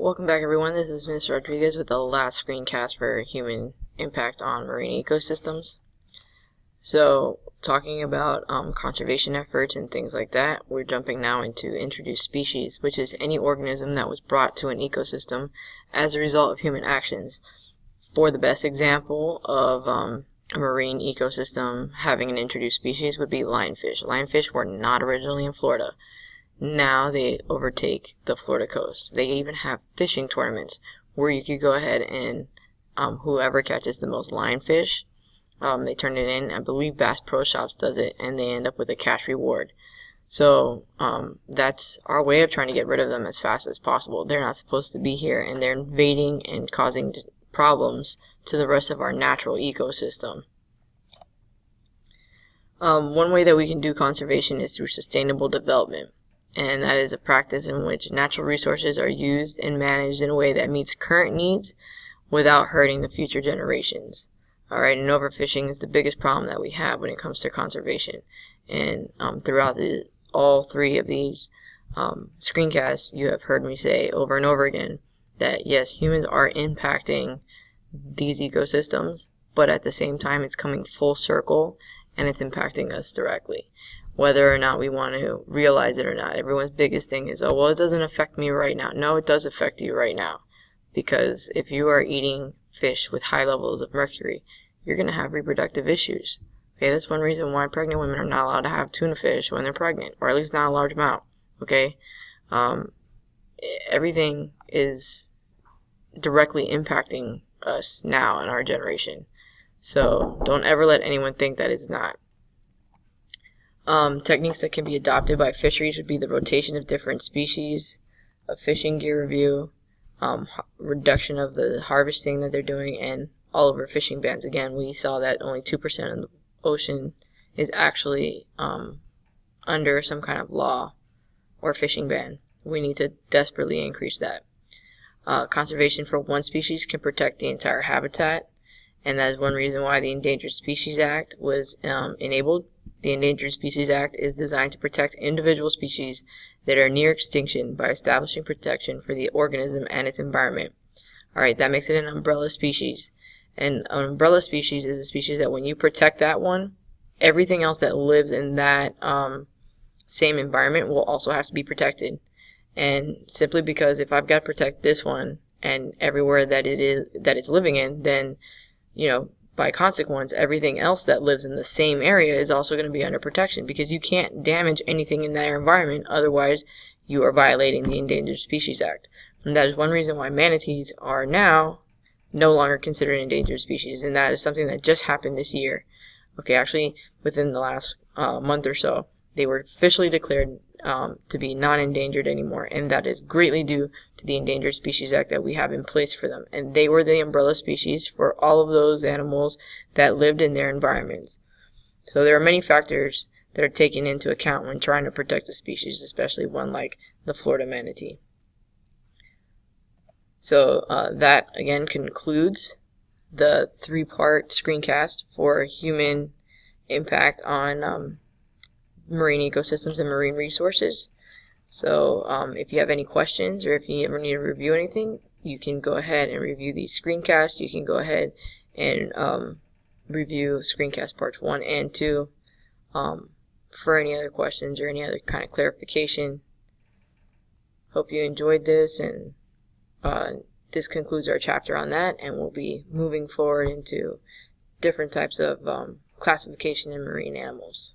Welcome back, everyone. This is Mr. Rodriguez with the last screencast for human impact on marine ecosystems. So, talking about conservation efforts and things like that, we're jumping now into introduced species, which is any organism that was brought to an ecosystem as a result of human actions. For the best example of a marine ecosystem having an introduced species would be lionfish. Lionfish were not originally in Florida. Now they overtake the Florida coast. They even have fishing tournaments where you could go ahead and whoever catches the most lionfish, they turn it in. I believe Bass Pro Shops does it, and they end up with a cash reward. So that's our way of trying to get rid of them as fast as possible. They're not supposed to be here, and they're invading and causing problems to the rest of our natural ecosystem. One way that we can do conservation is through sustainable development. And that is a practice in which natural resources are used and managed in a way that meets current needs without hurting the future generations. Alright, and overfishing is the biggest problem that we have when it comes to conservation. And throughout all three of these screencasts, you have heard me say over and over again that yes, humans are impacting these ecosystems, but at the same time it's coming full circle and it's impacting us directly. Whether or not we want to realize it or not. Everyone's biggest thing is, oh, well, it doesn't affect me right now. No, it does affect you right now. Because if you are eating fish with high levels of mercury, you're going to have reproductive issues. Okay, that's one reason why pregnant women are not allowed to have tuna fish when they're pregnant, or at least not a large amount. Okay, everything is directly impacting us now in our generation. So don't ever let anyone think that it's not. Techniques that can be adopted by fisheries would be the rotation of different species, a fishing gear review, reduction of the harvesting that they're doing, and all over fishing bans. Again, we saw that only 2% of the ocean is actually under some kind of law or fishing ban. We need to desperately increase that. Conservation for one species can protect the entire habitat, and that is one reason why the Endangered Species Act was enabled. The Endangered Species Act is designed to protect individual species that are near extinction by establishing protection for the organism and its environment. Alright, that makes it an umbrella species. And an umbrella species is a species that when you protect that one, everything else that lives in that same environment will also have to be protected. And simply because if I've got to protect this one and everywhere that it's living in, then, you know, by consequence, everything else that lives in the same area is also going to be under protection, because you can't damage anything in their environment, otherwise you are violating the Endangered Species Act. And that is one reason why manatees are now no longer considered endangered species, and that is something that just happened this year. Okay, actually within the last month or so, they were officially declared to be non-endangered anymore, and that is greatly due to the Endangered Species Act that we have in place for them. And they were the umbrella species for all of those animals that lived in their environments. So there are many factors that are taken into account when trying to protect a species, especially one like the Florida manatee. So that again concludes the three-part screencast for human impact on marine ecosystems and marine resources. So if you have any questions or if you ever need to review anything, you can go ahead and review these screencasts. You can go ahead and review screencast parts 1 and 2 for any other questions or any other kind of clarification. Hope you enjoyed this, and this concludes our chapter on that, and we'll be moving forward into different types of classification in marine animals.